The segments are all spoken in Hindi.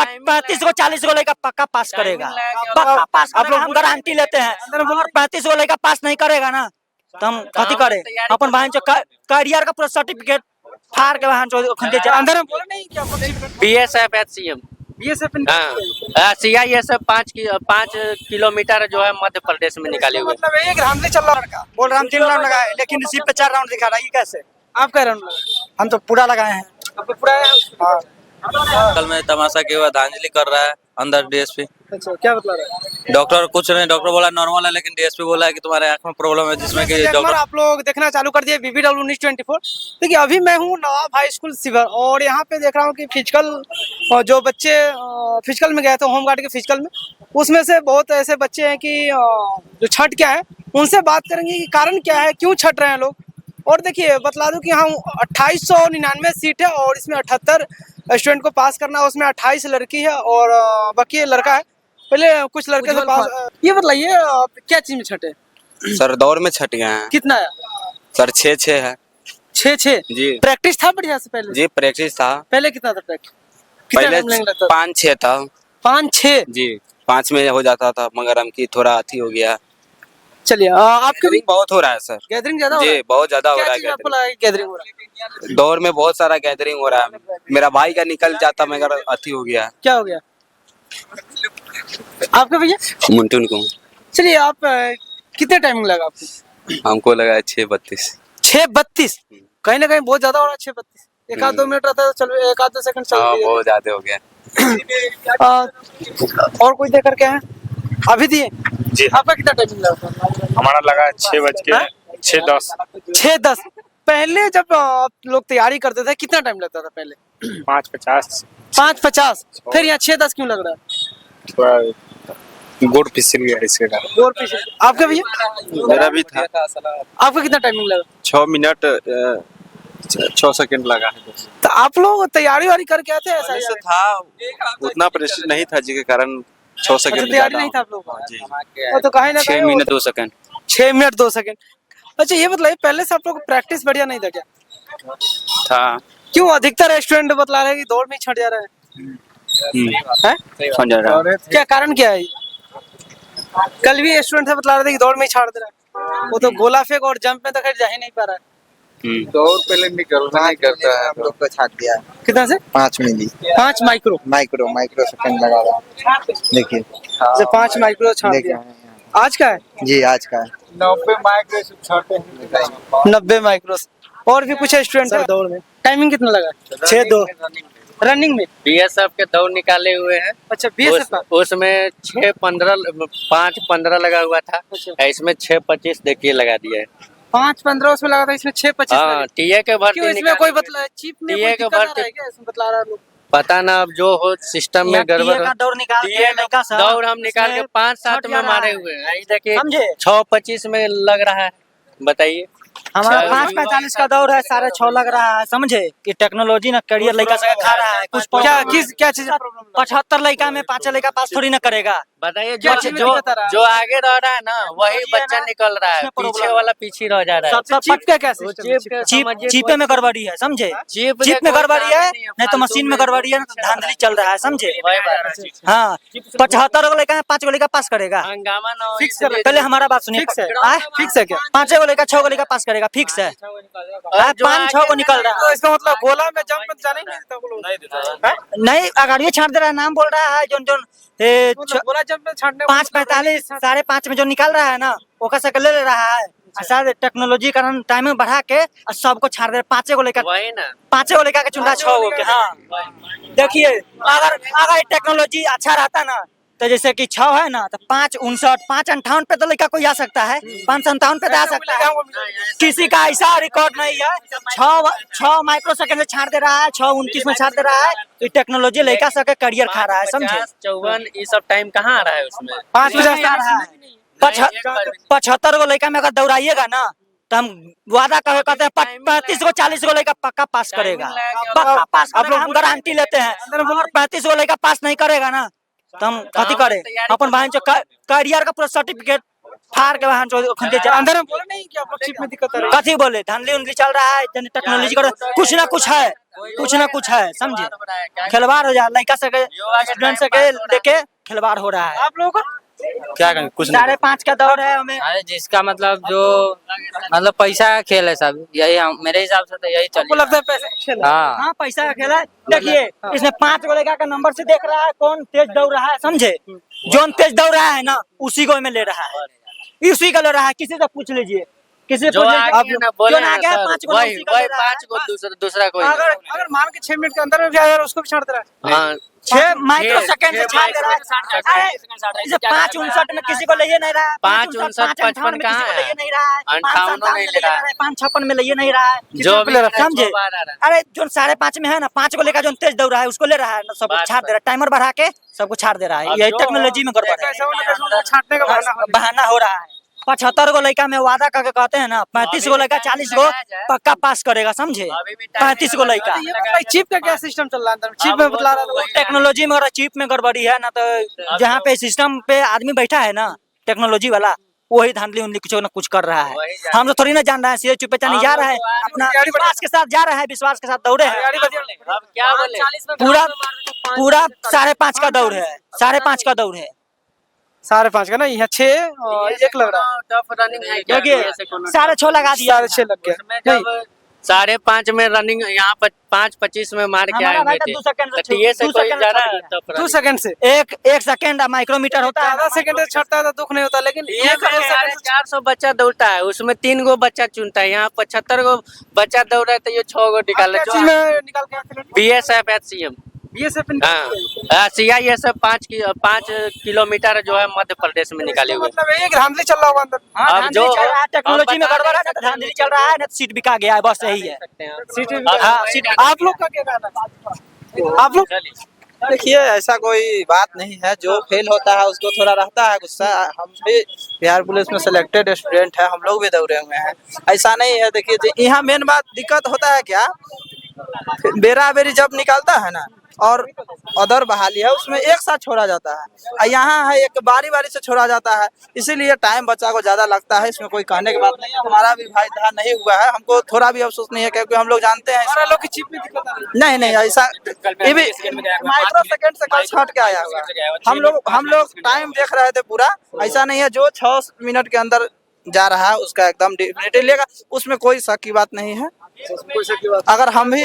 35 को 40 को लेकर पक्का पास करेगा, पक्का पास करेगा, हम गारंटी लेते हैं। अगर 35 को लेकर पास नहीं करेगा ना तो हम कथी करे, अपन बहन जो करियर का पूरा सर्टिफिकेट फाड़ के बहन जो अंदर में बोला नहीं क्या BSF HCM BSF CISF 5 kilometre जो है मध्य प्रदेश में निकाले हुए। मतलब एक राउंड चल रहा लड़का बोल रहा हम 3 राउंड लगाए लेकिन रिसीव पे 4 राउंड दिखा रहा है, ये कैसे? आप कह राउंड लगा हम तो पूरा लगाए हैं। आपको पूरा हाँ। कल में तमाशा के बाद धांधली कर रहा है अंदर DSP। अच्छा क्या बता रहा है डॉक्टर कुछ नहीं, डॉक्टर बोला नॉर्मल है, लेकिन DSP बोला है कि तुम्हारे आंख में प्रॉब्लम है, जिसमें कि डॉक्टर आप लोग देखना चालू कर दिए BBW न्यूज़ 24। देखिए अभी मैं हूँ नवाब हाई स्कूल शिवर और यहाँ पे देख रहा हूँ कि फिजिकल जो बच्चे फिजिकल में गए थे होमगार्ड के फिजिकल में, उसमें से बहुत ऐसे बच्चे हैं कि जो छठ क्या है उनसे बात करेंगे कि कारण क्या है, क्यों छठ रहे हैं लोग। और देखिए बतला दूं कि हम 2899 सीट है और इसमें 78 स्टूडेंट को पास करना है, उसमें 28 लड़की है और बाकी लड़का है। पहले कुछ लड़के से पास, ये बताइए क्या चीज में छठे? सर दौड़ में छट गए हैं। कितना है सर 6-6 है। 6-6 जी प्रैक्टिस था बढ़िया से पहले? जी प्रैक्टिस था। पहले कितना था प्रैक्टिस? पहले 5-6 था। 5-6 जी 5 में हो जाता था, मगर हम की थोड़ा अथी हो गया। चलिए आपके गैदरिंग बहुत हो रहा है सर। गैदरिंग ज्यादा हो रहा है? जी बहुत ज्यादा हो क्या रहा चीज है आपको लगा कि गैदरिंग हो रहा है? दौड़ में बहुत सारा गैदरिंग हो रहा है। मेरा भाई का निकल जाता मगर अथी हो गया। क्या हो गया आपका भैया? मुंटुन को चलिए आप कितने टाइमिंग लगा आपको? हमको लगा 6:32। 6:32 कहीं ना कहीं बहुत ज्यादा हो रहा है। 6:32 एक आध 2 मिनट रहता है तो चल, एक आध 2 सेकंड चल हाँ रही है। बहुत ज्यादा हो गया। और कोई देकर के है अभी दिए जी आपका कितना टाइमिंग लगा? हमारा लगा 6:10। 6:10 पहले जब आप लोग तैयारी करते थे कितना टाइम लगता था पहले? 5:50। 5:50 फिर यहाँ 6:10 क्यों लग रहा है? थोड़ा गुड़ फिसल गया इसके कारण। और पीछे आपका भैया? मेरा भी था। आपका कितना टाइमिंग लगा? 6 मिनट 6 सेकंड लगा है। तो आप लोग तैयारी वारी करके आते हैं ऐसा? से था उतना प्रेशर नहीं था जिसके कारण 6 सेकंड तैयारी नहीं था आप लोग? जी तो कहीं ना 6 कहीं मिनट 2 सेकंड। 6 minute 2 second. अच्छा ये बताइए पहले से आप लोग प्रैक्टिस बढ़िया नहीं था क्या? था। क्यों अधिकतर स्टूडेंट बतला रहे हैं कि दौड़ में ही छट जा रहे हैं? क्या कारण क्या है? कल भी स्टूडेंट से बतला रहे थे कि दौड़ में ही छाड़ दे रहा है, वो तो गोला फेंक और जंप में तो खैर जा ही नहीं पा रहा है। दौड़ पहले निकलना नहीं करता है, हम लोग को छाट दिया है। कितना से? 5 मिली 5 माइक्रो सेकंड लगा रहा है। देखिए 5 माइक्रो छाड़ दिया। आज का है जी आज का 90 माइक्रो छाटे हैं। 90 माइक्रो। और भी कुछ स्टूडेंट है दौड़ में? टाइमिंग कितना लगा? 6-2 रनिंग में? BSF के दौड़ निकाले हुए हैं। अच्छा BSF का उसमें 5:15 लगा हुआ था। इसमें 6:25 देखिए लगा दिया है। 5:15 उसमें लगा था, इसमें 6:25 हाँ TA के भर्ती क्यों इसमें कोई बतला चीप में TA कोई के दिक्कत आ रहा भर्ती है क्या? इसमें बतला रहा है लोग पता ना, अब जो हो सिस्टम में गड़बड़ का दौड़ निकाल दौड़ हम निकाल के 5-7 में मारे हुए हैं। ये देखिए समझे? 6:25 में लग रहा है, बताइए। हमारा 5:45 का दौड़ है, 6:30 लग रहा है। समझे कि टेक्नोलॉजी ना करियर लड़का से खा रहा है कुछ। क्या चीज 75 लड़का में 5 लड़का पास थोड़ी ना करेगा। बताइए क्या चीज़ में दिक्कत आ रहा है? जो आगे रह रहा है ना वही बच्चा निकल रहा है, पीछे वाला पीछे रह जा रहा है। चिप का क्या सिस्टम? चीपे में गड़बड़ी है, समझे? चिप में गड़बड़ी है, नहीं तो मशीन में गड़बड़ी है, धांधली चल रहा है, समझे? हाँ 75 को लेकर 5 को लेकर पास करेगा। हंगामा ना हो, पहले हमारा बात सुनिए। फिक्स है क्या? 5 को लेकर 6 को लेकर पास करेगा, फिक्स है। 5-6 को निकल रहा तो है। इसका मतलब गोला में जंप में जाने नहीं देता है? नहीं अगाड़िए छाट दे रहा है, नाम बोल रहा है। जोन गोला जंप में छाटने 5:45 5:30 में जो निकल रहा है ना वो कैसे ले ले रहा है। शायद टेक्नोलॉजी कारण टाइमिंग बढ़ा के और सबको छाड़ दे 5 को लेकर। वही ना 5 को लेकर के चुना 6 के। हाँ देखिए अगर टेक्नोलॉजी अच्छा रहता ना तो जैसे कि 6 है ना तो 5:59 5:58 पे तो लड़का कोई आ सकता है, 5:57 पे तो आ सकता है। किसी का ऐसा रिकॉर्ड नहीं है। 6 माइक्रो सेकंड से छाड़ दे रहा है, 6:29 में छाड़ दे रहा है। तो टेक्नोलॉजी लड़का सबके करियर खा रहा है, समझे? 54 ये सब टाइम कहाँ आ रहा है उसमें? 5:50 आ रहा है। 75 को लड़का में अगर दौड़ाइएगा ना तो हम वादा कहते हैं 35 को 40 को लेकर पक्का पास करेगा, पक्का पास करेगा, हम गारंटी लेते हैं। अगर 35 को लेकर पास नहीं करेगा ना तो हम कथी करे, अपन बहन जो करियर का पूरा सर्टिफिकेट फाड़ के वहां अंदर में बोले नहीं कि आप लोग चिप में दिक्कत आ रही है? कथी बोले धांधली उंधली चल रहा है टेक्नोलॉजी का कुछ ना कुछ है समझे खिलवाड़ हो जा लड़का से स्टूडेंट से के लेके खिलवाड़ हो रहा है आप लोगों का क्या करें कुछ 5:30 का दौर है हमें अरे जिसका मतलब जो मतलब पैसा का खेल है सब यही मेरे हिसाब से तो यही आपको चल लगता है पैसे का खेल है? हाँ हाँ पैसा का खेल है देखिए इसमें 5 गो लड़का का नंबर से देख रहा है कौन तेज दौड़ रहा है समझे जो तेज दौड़ रहा है ना उसी को में ले रहा है उसी का ले रहा है किसी से पूछ लीजिए किसी से जो पूछ आगे लीजिए ना बोले जो ना आगे है, सर, 5 गो वही उसी का ले वही रहा है। 5 को दूसरा कोई अगर मान के 6 मिनट के अंदर में भी आ जा रहा है उसको भी छाड़ दे रहा है। हाँ 6 माइक्रो सेकंड से छाड़ दे रहा है अरे इसे 5:59 में किसी को ले नहीं रहा है 5:59, 55 में कहाँ किसी को है? ले नहीं रहा है 58 नहीं ले रहा है 5:56 में ले नहीं रहा है जो भी ले रहा है, समझे 2 बार आ रहा है। अरे जो 5:30 में है ना 5 को लेकर जो तेज दौड़ रहा है उसको ले रहा है ना सबको बात छाड़ दे रहा है टाइमर बढ़ा के सबको छाड़ दे रहा है यही टेक्नोलॉजी में गड़बड़ है कैसे होना कैसे होना छाटने का बहाना हो बहाना हो रहा है 75 गो लड़का में वादा करके कहते हैं ना 35 गो लड़का 40 गो पक्का पास करेगा समझे 35 गो लड़का ये बताइए चिप का क्या सिस्टम चल रहा है अंदर चिप में बतला रहा था टेक्नोलॉजी में अगर चिप में गड़बड़ी है ना तो जहाँ पे सिस्टम पे आदमी बैठा है ना टेक्नोलॉजी वाला वही धांधली उंधली कुछ ना कुछ कर रहा है हम तो थोड़ी ना जान रहे हैं सीधे चुपे चानी जा रहा है अपना विश्वास के साथ जा रहा है विश्वास के साथ दौड़े हैं अब क्या बोले पूरा 5:30 का दौड़ है 5:30 का दौड़ है 5:30 का ना यहाँ 6 और 1 लग रहा है टफ रनिंग है क्या देखिए 6:30 लगा दिया 6:30 लग गया नहीं 5:30 में रनिंग यहाँ पर 5:25 में मार के आए हमारा हुए भाई थे 2 सेकंड तो ये से कोई जा रहा है टफ 2 सेकंड से एक सेकंड माइक्रोमीटर होता है आधा सेकंड से छटता है तो दुख नहीं होता लेकिन ये 450 बच्चा दौड़ता है उसमें 3 गो बच्चा चुनता है यहाँ 75 गो बच्चा दौड़ रहा है तो ये 6 गो निकाल क्या चीज में निकाल के आते हैं BSF HCM बीएसएफ हाँ CISF 5 किलोमीटर जो है मध्य प्रदेश में निकाले हुए मतलब एक धांधली चल रहा होगा अंदर अब जो टेक्नोलॉजी में गड़बड़ है ना तो धांधली चल रहा है ना तो सीट बिका गया है बस यही है हाँ आप लोग का क्या कहना है आप लोग देखिए ऐसा कोई बात नहीं है जो फेल होता है उसको थोड़ा रहता है गुस्सा हम भी बिहार पुलिस में सिलेक्टेड स्टूडेंट है हम लोग भी दौड़े हुए हैं ऐसा नहीं है देखिए यहाँ मेन बात दिक्कत होता है क्या बेरा बेरी जब निकलता है ना और अदर बहाली है उसमें एक साथ छोड़ा जाता है और यहाँ है एक बारी बारी से छोड़ा जाता है इसीलिए टाइम बच्चा को ज्यादा लगता है इसमें कोई कहने की बात नहीं है हमारा भी भाई धार नहीं हुआ है हमको थोड़ा भी अफसोस नहीं है क्योंकि हम लोग जानते हैं लोग की चिप में दिक्कत आ रही नहीं नहीं ऐसा ये भी माइक्रो सेकंड से कल छट के आया हुआ है। हम लोग टाइम देख रहे थे पूरा ऐसा नहीं है जो 6 मिनट के अंदर जा रहा है उसका एकदम डेफिनेटली लेगा उसमें कोई शक की बात नहीं है अगर हम भी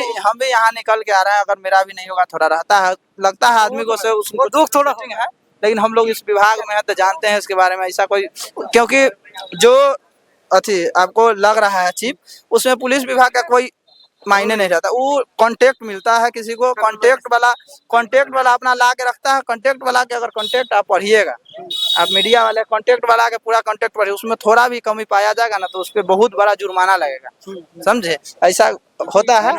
यहाँ निकल के आ रहे हैं अगर मेरा भी नहीं होगा थोड़ा रहता है लगता है आदमी को से उसको दुख थोड़ा है लेकिन हम लोग इस विभाग में है तो जानते हैं इसके बारे में ऐसा कोई क्योंकि जो आपको लग रहा है चिप उसमें पुलिस विभाग का कोई मायने नहीं रहता वो कांटेक्ट मिलता है किसी को कांटेक्ट वाला अपना ला के रखता है कांटेक्ट वाला के अगर कांटेक्ट आप पढ़िएगा आप मीडिया वाले कांटेक्ट वाला के पूरा कांटेक्ट पढ़िए उसमें थोड़ा भी कमी पाया जाएगा ना तो उस पर बहुत बड़ा जुर्माना लगेगा समझे ऐसा होता है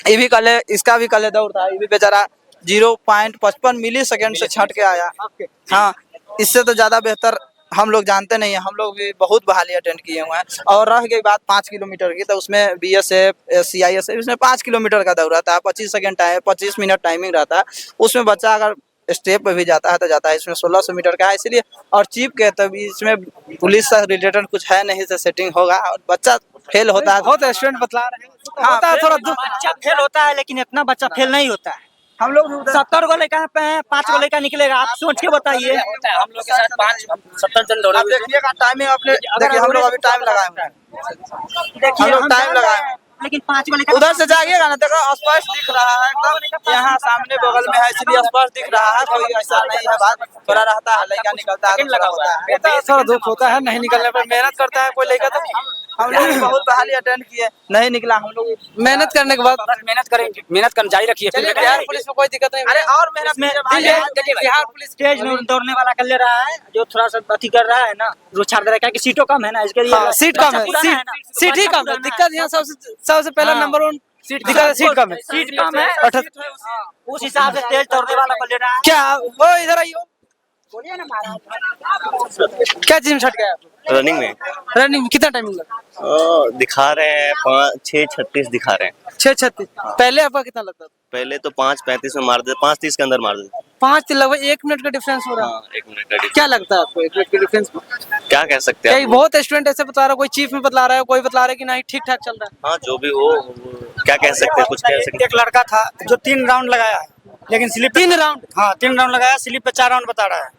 ये भी कल इसका भी कल दौड़ था ये भी बेचारा 0.55 मिली सेकेंड से छट के आया हाँ इससे तो ज्यादा बेहतर हम लोग जानते नहीं है हम लोग भी बहुत बहाली अटेंड किए हुए हैं और रह गई बात 5 किलोमीटर की तो उसमें BSF CISF इसमें 5 किलोमीटर का दौड़ रहता है 25 मिनट टाइमिंग रहता है उसमें बच्चा अगर स्टेप पे भी जाता है तो जाता है इसमें 1600 मीटर का है इसलिए और चिप के तो इसमें पुलिस से रिलेटेड कुछ है नहीं से सेटिंग होगा और बच्चा फेल होता है बहुत स्टूडेंट बतला रहे हैं हाँ, होता है थोड़ा दुख बच्चा फेल होता है लेकिन इतना बच्चा फेल नहीं होता है हम लोग 70 गो लड़का पे 5 गो लड़का निकलेगा आप सोच के बताइए हम लोग के साथ 70 जन दौड़े आप देखिएगा टाइमिंग अपने देखिए हम लोग अभी टाइम लगाए हुए हैं देखिए हम लोग टाइम लगाए हैं लेकिन 5 गो लड़का उधर से जाइएगा ना देखो स्पष्ट दिख रहा है एकदम यहाँ सामने बगल में है इसलिए स्पष्ट दिख रहा है कोई ऐसा नहीं है बात थोड़ा रहता है लड़का निकलता है थोड़ा होता है थोड़ा दुख होता है नहीं निकलने पर मेहनत करता है कोई लेकर तो हम लोग बहुत बहाली अटेंड किए नहीं निकला हम लोग मेहनत करने के बाद मेहनत करेंगे मेहनत करना जारी रखिए बिहार पुलिस में कोई दिक्कत नहीं अरे और मेहनत देखिए बिहार पुलिस स्टेज में दौड़ने वाला कर ले रहा है जो थोड़ा सा अति कर रहा है ना जो छाड़ दे रहा है क्योंकि सीटों कम है ना इसके लिए सीट कम है सीट ही कम है दिक्कत यहाँ सबसे पहला नंबर 1 दिक्कत सीट कम है सीट कम है उस हिसाब से तेज दौड़ने वाला कर ले रहा है क्या वो इधर आइयो क्या चीज में छट गया रनिंग में रनिंग में कितना टाइमिंग लगा दिखा रहे हैं 6:36 दिखा रहे हैं 6:36 पहले आपका कितना लगता था पहले तो 5:35 में मार देते 5:30 के अंदर मार देते 5 लगभग 1 मिनट का डिफरेंस हो रहा है। हाँ, 1 मिनट का क्या लगता है आपको 1 मिनट के डिफरेंस में? क्या कह सकते कई हैं? बहुत स्टूडेंट ऐसे बता रहा है, कोई चीफ में बतला रहा है, कोई बतला रहा है कि नहीं ठीक ठाक चल रहा है। हाँ, जो भी हो क्या कह सकते हैं, कुछ कह सकते एक लड़का था जो 3 राउंड लगाया है, लेकिन स्लिप 3 राउंड? हाँ 3 राउंड लगाया, स्लिप पे 4 राउंड बता रहा है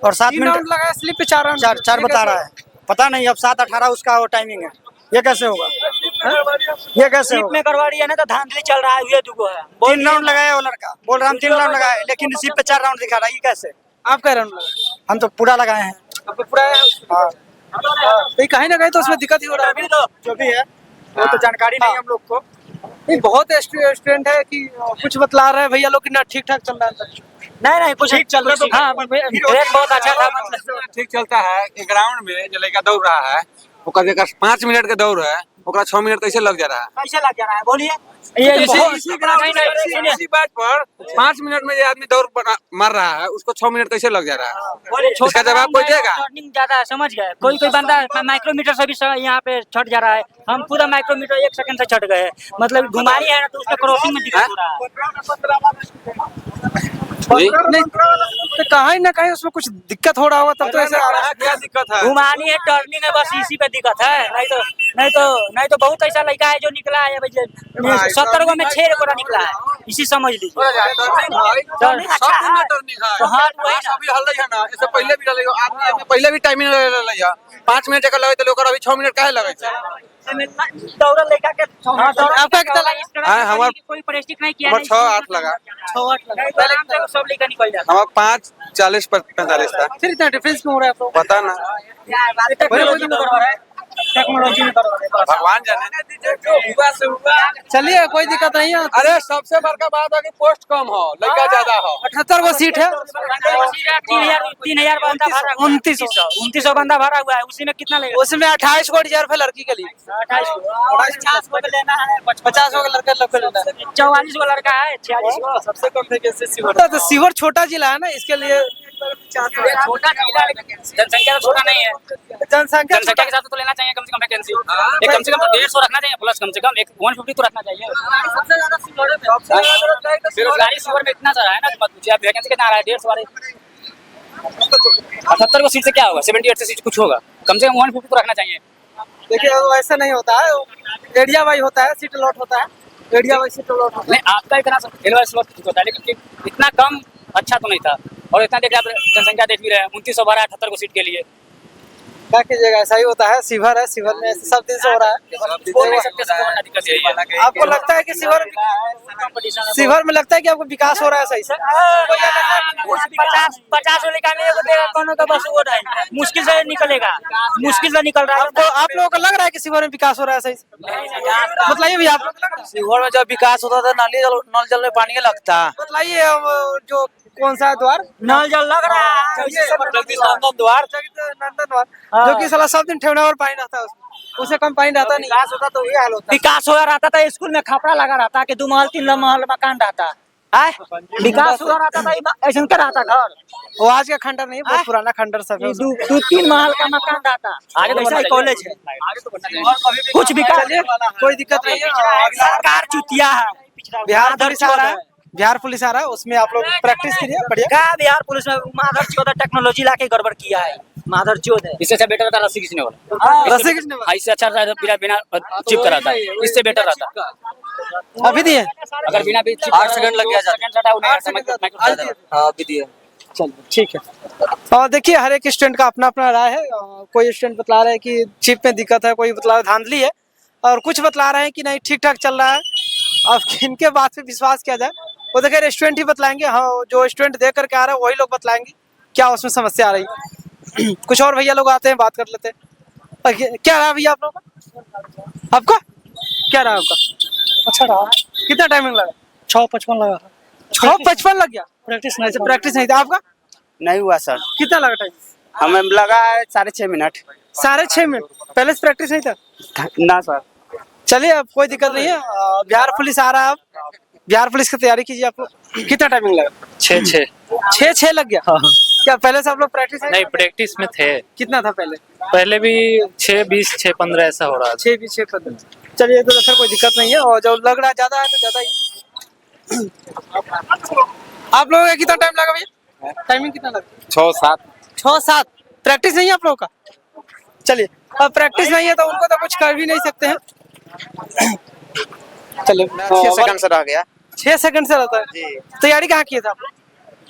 और 7 3 मिनट राउंड लगाया, स्लिप पे 4 राउंड? चार बता रहा है। पता नहीं अब 7:18 उसका वो टाइमिंग है, ये कैसे होगा? ये कैसे स्लिप में करवाड़ी है ना, तो धांधली चल रहा है, ये दुगो है। 3 राउंड लगाया वो लड़का, बोल रहा हम 3 राउंड लगाए, लेकिन स्लिप पे 4 राउंड दिखा रहा है, ये कैसे? आप क्या राउंड लगाए? हम तो पूरा लगाए हैं। आपको पूरा है? हाँ तो कहीं ना कहीं तो उसमें दिक्कत ही हो रहा है। जो भी है वो तो जानकारी नहीं हम लोग को। नहीं, बहुत स्टूडेंट है कि कुछ बतला रहे हैं भैया लोग कि ना ठीक ठाक चल रहा है। नहीं कुछ ठीक चल रहा है। हाँ ट्रेन बहुत अच्छा था, मतलब ठीक चलता है। एक राउंड में जो लड़का दौड़ रहा है, ओकर 5 मिनट के दौड़ है, ओकरा 6 मिनट कैसे लग जा रहा है? कैसे लग जा रहा है बोलिए? इसी बात पर 5 मिनट में ये आदमी दौड़ मार रहा है, उसको 6 मिनट कैसे लग जा रहा है? इसका जवाब कोई देगा? टर्निंग ज्यादा है, समझ गए? कोई बंदा माइक्रोमीटर से भी यहाँ पे छट जा रहा है, हम पूरा माइक्रोमीटर 1 सेकंड से छट गए, मतलब घुमाई है ना, तो उसका क्रॉसिंग में दिक्कत हो रहा है। नहीं तो कहीं ना कहीं उसमें कुछ दिक्कत हो रहा होगा, तब तो ऐसे आ रहा है। क्या दिक्कत है? घुमानी है, टर्निंग है, बस इसी पे दिक्कत है। नहीं तो बहुत ऐसा लड़का है जो निकला है 70 गो में 6 गोरा निकला है, इसी समझ लीजिए। तो हाँ वही ना। अभी हल है ना, इससे पहले भी रहले आदमी में पहले भी टाइमिंग रहले है 5 मिनट का लगे तो ओकर अभी 6 मिनट काहे लगे छै? दौड़ल लड़का के आपका कितना लगा? हां हमार कोई प्रेस्टिक नहीं किया, 6-8 लगा। 6-8 लगा। पहले सब लड़का निकल जाता। हमारा 5:40 पर 45 था। फिर इतना डिफरेंस क्यों हो रहा है आपको? पता ना, टेक्नोलॉजी में करवा रहा है, टेक्नोलॉजी में करवा रहा है। भगवान जाने। चलिए कोई दिक्कत नहीं है। अरे सबसे बड़का बात है कि पोस्ट कम हो, लड़का ज्यादा हो। 78 गो सीट है, 3,000 बंदा भरा हुआ है। 2900 बंदा भरा हुआ है, उसी में कितना लगेगा? उसमें 28 गो रिजर्व है लड़की के लिए। 50 गो लेना है, 50 गो लड़का लेना है। 44 गो लड़का है, 46 गो। सबसे कम वैकेंसी शिवर। तो शिवर छोटा जिला है ना, इसके लिए छोटा जिला है, जनसंख्या तो छोटा नहीं है। जनसंख्या के हिसाब से तो लेना चाहिए कम से कम वैकेंसी। एक कम से कम 150 रखना चाहिए, प्लस कम से कम एक 150 तो रखना चाहिए। बेरोजगारी शिवर में इतना सारा है ना, मत पूछिए। आप वैकेंसी कितना आ रहा है? 150 वाले 78 को सीट से क्या होगा? 78 से कुछ होगा? कम से कम 150 तो रखना चाहिए। देखिए ऐसा नहीं होता है, एरिया वाइज होता है, सीट अलॉट होता है, एरिया वाइज सीट अलॉट होता है। नहीं आपका इतना रेलवे स्लॉट होता है, लेकिन इतना कम अच्छा तो नहीं था। और इतना देख आप जनसंख्या देख भी रहे हैं, 2900 भरा 78 को सीट के लिए। क्या कीजिएगा, ऐसा ही होता है। शिवर है, शिवर में सब दिन से हो रहा है। बोल नहीं सकते, सबको बड़ा दिक्कत यही है। आपको लगता है कि शिवर में लगता है कि आपको विकास हो रहा है सही से? 50 लड़का में एगो देगा, कोनो का बस वो नहीं, मुश्किल से निकलेगा, मुश्किल से निकल रहा है। आपको आप लोगों को लग रहा है कि शिवर में विकास हो रहा है सही से? बताइए भैया, आप लोगों को लग रहा है? शिवहर में जब विकास होता था नल जल में पानी लगता। बताइए जो कौन सा द्वार? नल जल लग रहा है, नंदन द्वार, नंदन द्वार, जो कि साला सब दिन ठेवना और पानी रहता है उसमें, उससे कम पानी रहता नहीं। विकास होता तो ये हाल होता। विकास हो रहता था, स्कूल में खपड़ा लगा रहता कि 2 महल 3 महल मकान रहता है। विकास हुआ रहता था, ऐसा क्या रहता घर? वो आज का खंडर नहीं, बहुत पुराना खंडर सब है। 2-3 महल का मकान रहता। आगे तो ऐसा कॉलेज है, कुछ विकास। कोई दिक्कत नहीं है। सरकार चुतिया है। बिहार पुलिस आ रहा है, बिहार पुलिस आ रहा है, उसमें आप लोग प्रैक्टिस कीजिए। बढ़िया। क्या बिहार पुलिस में माधर चौदह टेक्नोलॉजी लाके गड़बड़ किया है, माधर चौदह। इससे अच्छा बेटर रहता रस्सी खींचने वाला। रस्सी खींचने वाला? इससे अच्छा रहता बिना चिप का रहता, इससे बेटर रहता। अभी दिए? अगर बिना 8 सेकंड लग गया जाता। हाँ अभी दिए। चलिए ठीक है। और देखिए हर एक स्टूडेंट का अपना अपना राय है। कोई स्टूडेंट बतला रहे हैं कि चिप में दिक्कत है, कोई बतला रहा है धांधली है, और कुछ बतला रहे हैं कि नहीं ठीक ठाक चल रहा है। अब किनके बात पे विश्वास किया जाए, वो देखिए रेस्टोरेंट ही बतलाएंगे। हाँ, जो स्टूडेंट देख करके आ रहे हैं वही लोग बतलाएंगे क्या उसमें समस्या आ रही है। कुछ और भैया लोग आते हैं, बात कर लेते हैं। क्या रहा भैया आप लोगों का? आपका क्या रहा? आपका अच्छा रहा। कितना टाइमिंग लगा? 6:55 लगा। 6:55 लग गया? प्रैक्टिस नहीं था आपका? नहीं हुआ सर। कितना लगा टाइम? हमें लगा है 6.5 मिनट। 6.5 मिनट? पहले से प्रैक्टिस नहीं था ना सर। चलिए अब कोई दिक्कत नहीं है। बिहार पुलिस आ रहा है, आप बिहार पुलिस की तैयारी कीजिए। आप लोग कितना टाइमिंग लगा? 6 लग गया? क्या पहले से आप लोग प्रैक्टिस नहीं, प्रैक्टिस में थे। कितना था पहले? पहले भी 6:20 6:15 ऐसा हो रहा था। 6:20 6:15। चलिए तो सर कोई दिक्कत नहीं है, और जो लग रहा है ज्यादा है तो ज्यादा ही। आप लोगों का कितना टाइम लगा भैया? टाइमिंग कितना लगा? 6-7 6-7। प्रैक्टिस नहीं है आप लोगों का? चलिए, अब प्रैक्टिस नहीं है तो उनको तो कुछ कर भी नहीं सकते हैं। चलिए, 6 सेकंड से रह गया 6 सेकंड से रहता है जी। तैयारी कहाँ किए थे आप लोग?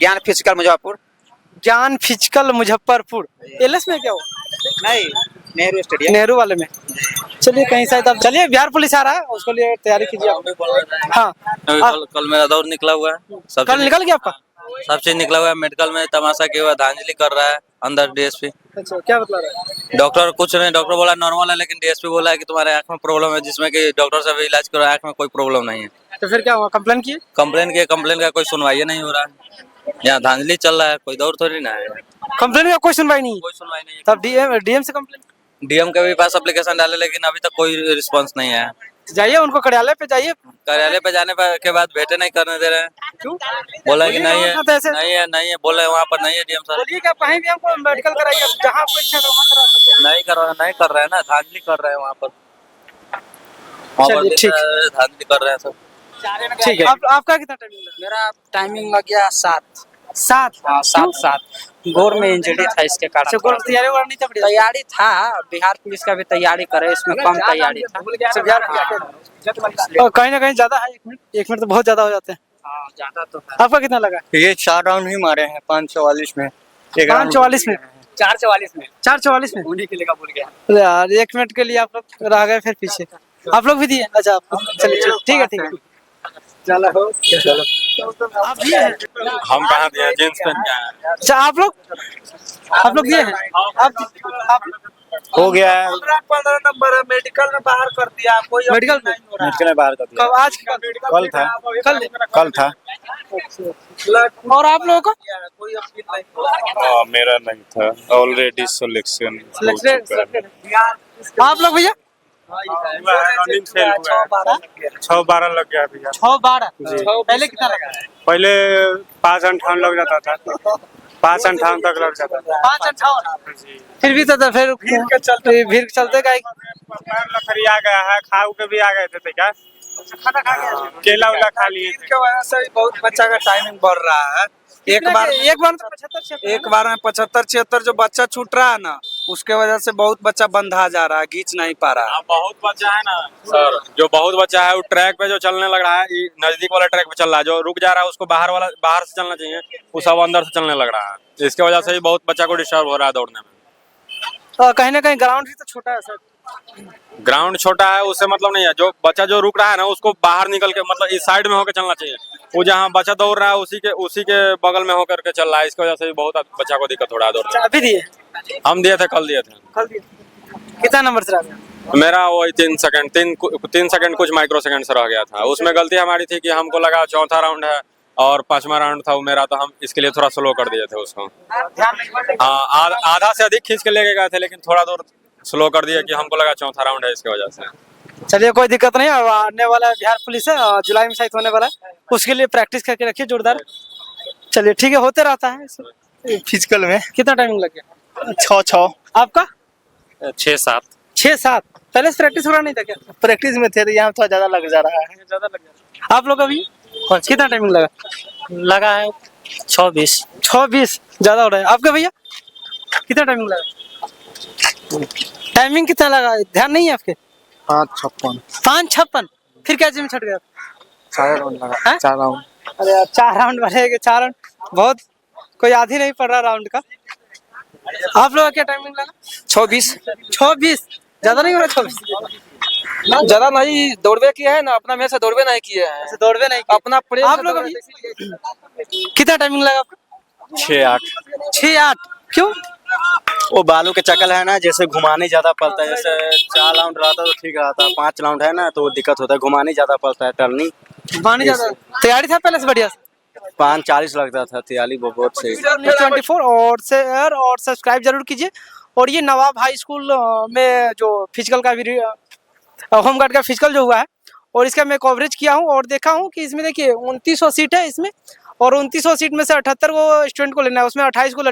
ज्ञान फिजिकल मुजफ्फरपुर ज्ञान फिजिकल मुजफ्फरपुर। एलएस में क्या हो? नहीं, नेहरू स्टेडियम। नेहरू वाले में। चलिए कहीं शायद आप चलिए, बिहार पुलिस आ रहा है, उसके लिए तैयारी कीजिए आप। हाँ, कल मेरा दौर निकला हुआ है, कल निकल गया आपका? सब चीज निकला हुआ है। मेडिकल में तमाशा किया हुआ, धांधली कर रहा है अंदर डीएसपी। अच्छा, क्या बता रहा है? डॉक्टर कुछ नहीं, डॉक्टर बोला नॉर्मल है, लेकिन डीएसपी बोला है कि तुम्हारे आंख में प्रॉब्लम है, जिसमें कि डॉक्टर से भी इलाज करो, आंख में कोई प्रॉब्लम नहीं है। तो फिर क्या हुआ, कंप्लेन किए? कंप्लेन का कोई सुनवाई नहीं हो रहा है। यहाँ धांधली चल रहा है, कोई दौर थोड़ी ना है। कंप्लेन का कोई सुनवाई नहीं? कोई सुनवाई नहीं है। तब डीएम से कंप्लेन? डीएम के भी पास एप्लीकेशन डाले, लेकिन अभी तक कोई रिस्पांस नहीं है। जाइए, उनको कार्यालय पे जाइए। कार्यालय पे जाने के बाद भेटे नहीं करने दे रहे हैं। क्यों? बोला कि नहीं है, तो ऐसे नहीं है, बोले वहाँ पर नहीं है डीएम सर। बोलिए कि आप कहीं भी हमको मेडिकल कराइए, जहाँ आपको इच्छा हो वहाँ करा सकते हैं। नहीं कर रहे हैं ना, धांधली कर रहे हैं वहाँ पर। चलिए, ठीक। धांधली कर रहे हैं सब। ठीक है, आपका कितना टाइमिंग लगा? मेरा टाइमिंग लग गया 7। 7? हाँ, 7। गोर में इंजरी था, इसके कारण अच्छा, गोल तैयारी वाला नहीं था? बढ़िया तैयारी था, बिहार पुलिस का भी तैयारी करे, इसमें कम तैयारी था। और कहीं ना कहीं ज्यादा है। 1 मिनट तो बहुत ज्यादा हो जाते हैं। हाँ, ज्यादा तो है। आपका कितना लगा? ये 4 राउंड ही मारे हैं 544 में। 544 में? 444 में 444 में? उन्हीं के लिए का भूल गया। अरे यार, 1 मिनट के लिए आप लोग रह गए फिर पीछे। आप लोग भी दिए? अच्छा, आप चलिए, ठीक है, ठीक है। चलो आप दिए हैं? हम कहाँ दिए, जींस पहन के आए हैं। अच्छा, आप लोग दिए हैं? आप हो गया है। 15 नंबर है, मेडिकल में बाहर कर दिया। कोई मेडिकल में? मेडिकल में बाहर कर दिया। कब? आज कल था। कल था। और आप लोगों का? कोई अपील नहीं। मेरा नहीं था, ऑलरेडी सिलेक्शन आप लोग भैया? 6-12 लग गया भैया। 6-12? पहले कितना लगा? पहले 5-58 लग जाता था, 5-58 तक लग जाता था। 5-58? फिर भी तो फिर भीड़ के चलते का लकड़ी आ गया है, खाऊ के भी आ गए थे क्या? खाना खा गया? केला उला खा लिए थे। इसके वजह से बहुत बच्चा का टाइमिंग बढ़ रहा है। एक बार तो 75-76? एक बार में 75-76 जो बच्चा छूट रहा है ना, उसके वजह से बहुत बच्चा बंधा जा रहा है, खींच नहीं पा रहा है। बहुत बच्चा है ना सर, जो बहुत बच्चा है वो ट्रैक पे जो चलने लग रहा है, ये नजदीक वाला ट्रैक पे चल रहा है, जो रुक जा रहा है उसको बाहर से चलना चाहिए, वो सब अंदर से चलने लग रहा है। इसके वजह से भी बहुत बच्चा को डिस्टर्ब हो रहा है दौड़ने में। कहीं ना कहीं ग्राउंड भी तो छोटा है सर। ग्राउंड छोटा है, उससे मतलब नहीं है। जो बच्चा जो रुक रहा है ना, उसको बाहर निकल के मतलब इस साइड में होकर चलना चाहिए। वो जहाँ बच्चा दौड़ रहा है उसी के बगल में होकर के चल रहा है। इसकी वजह से भी बहुत बच्चा को दिक्कत हो रहा है दौड़ने में। अभी दिए? हम दिए थे, कल दिए थे। कल दिए? कितना नंबर से रह गया? मेरा वही 3 सेकंड कुछ माइक्रो सेकंड से रह गया था। उसमें गलती हमारी थी कि हमको लगा चौथा राउंड है और 5वां राउंड था वो मेरा, तो हम इसके लिए थोड़ा स्लो कर दिए थे उसको। हाँ, आधा से अधिक खींच के लेके गए थे, लेकिन थोड़ा दूर स्लो कर दिया कि हमको लगा चौथा राउंड है, इसकी वजह से। चलिए, कोई दिक्कत नहीं। अब आने वाला बिहार पुलिस है, जुलाई में शायद होने वाला है, उसके लिए प्रैक्टिस करके रखिए जोरदार। चलिए, ठीक है, होते रहता है। फिजिकल में कितना टाइमिंग लग गया? 6-6। आपका? 6-7। 6-7? पहले से प्रैक्टिस हो रहा नहीं था क्या? प्रैक्टिस में थे, यहाँ थोड़ा ज्यादा लग जा रहा है। ज्यादा लग गया। आप लोग अभी कितना टाइमिंग लगा है? 6-20। 6-20 ज्यादा हो रहा है। आपका भैया कितना टाइमिंग लगा? टाइमिंग कितना लगा, ध्यान नहीं है आपके? 5-56। 5-56? फिर क्या जिम छट गया? 4 राउंड लगा। 4 राउंड। अरे यार, 4 राउंड बढ़ेगा? 4 राउंड बहुत, कोई आधी नहीं पड़ रहा राउंड का। आप लोग का क्या टाइमिंग लगा? 6-20। 6-20 ज्यादा नहीं हो रहा? 6-20 ज्यादा नहीं, दौड़वे किया है ना, अपना में से दौड़वे नहीं किए हैं। दौड़वे नहीं अपना आप लोग अभी कितना टाइमिंग लगा आपका? 6-8। 6-8? क्यों? वो बालू के चक्कर है ना, जैसे घुमाने ज्यादा पड़ता है। जैसे 4 राउंड रहता तो ठीक रहता, 5 राउंड है ना तो दिक्कत होता है, घुमाने ज्यादा पड़ता है, टर्निंग। घुमाने ज्यादा तैयारी था पहले से बढ़िया से? 5:40 लगता था, 43 बहुत सही। 24 और शेयर और सब्सक्राइब जरूर कीजिए। और ये नवाब हाई स्कूल में जो फिजिकल का होमगार्ड का फिजिकल जो हुआ है, और इसका मैं कवरेज किया हूँ और देखा हूँ कि इसमें देखिए 2900 सीट है इसमें, और 2900 सीट में से 78 को स्टूडेंट को लेना है, उसमें 28 को